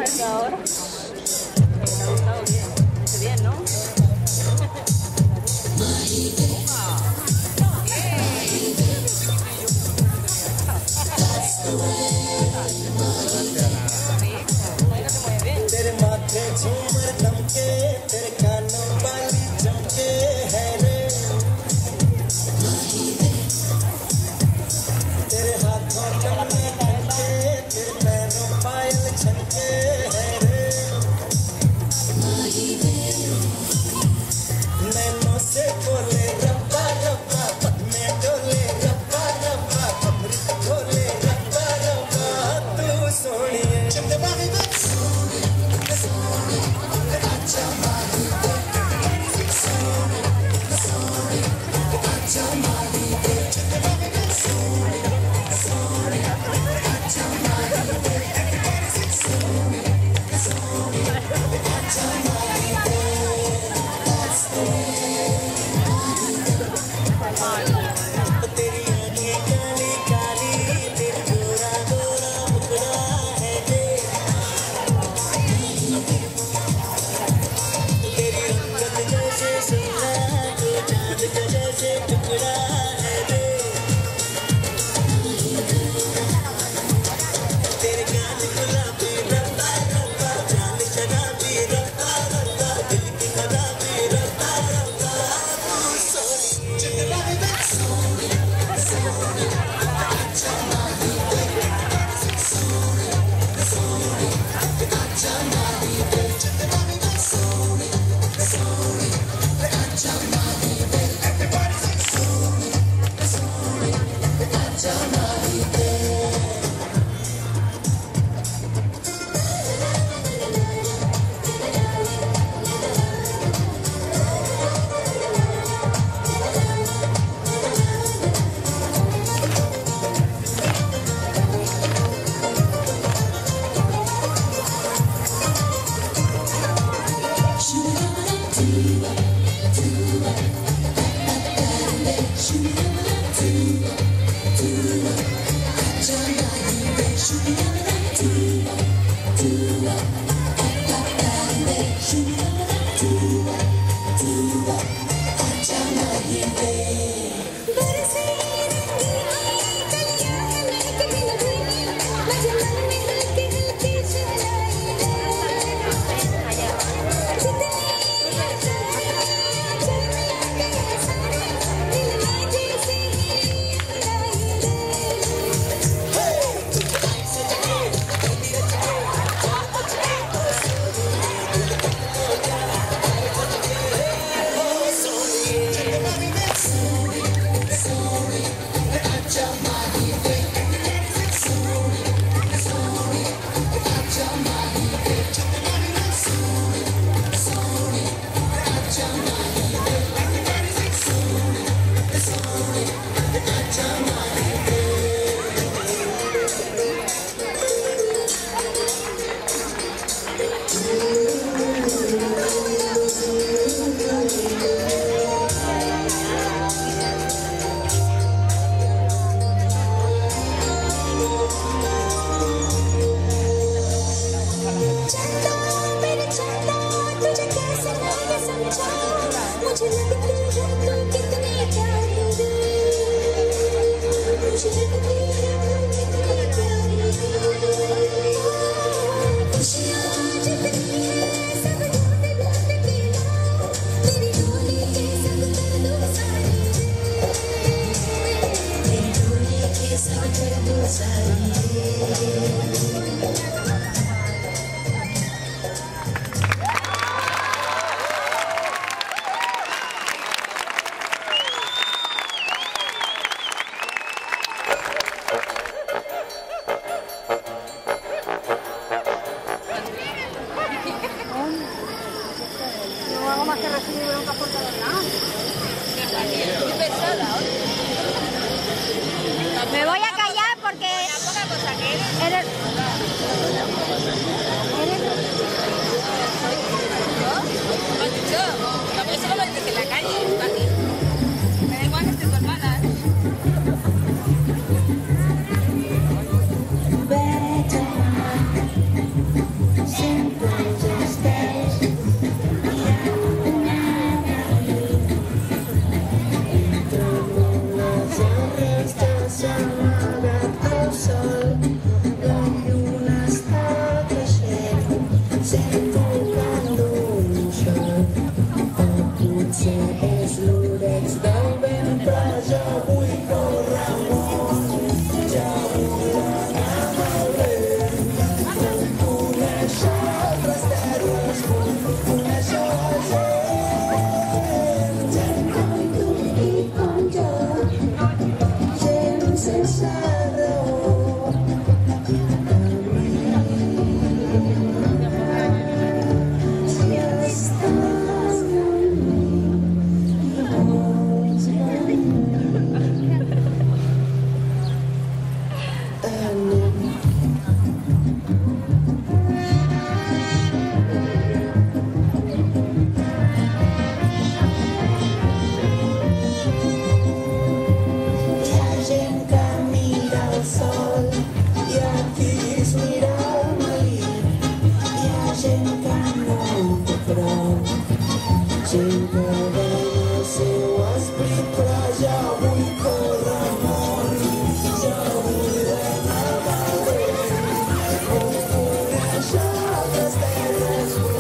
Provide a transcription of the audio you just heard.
ahora. Me ha gustado bien. Qué bien, ¿no? तेरे माथे झूमर दमके तेरे कानों वाली चमके है रे तेरे हाथों चमने दमके तेरे पैरों पायल छमके है रे नैनों से बोले रब्बा रब्बा पग में डोले रब्बा रब्बा कमर ढोले रब्बा रब्बा तू सोनिए Me voy a callar porque... Eres... Eso no lo dije en la calle, Pati. Me da igual que esté tu hermana. cinta não quebrar, cinta de seu espírito pra já muito por amor, já muito amor, com pura chagas de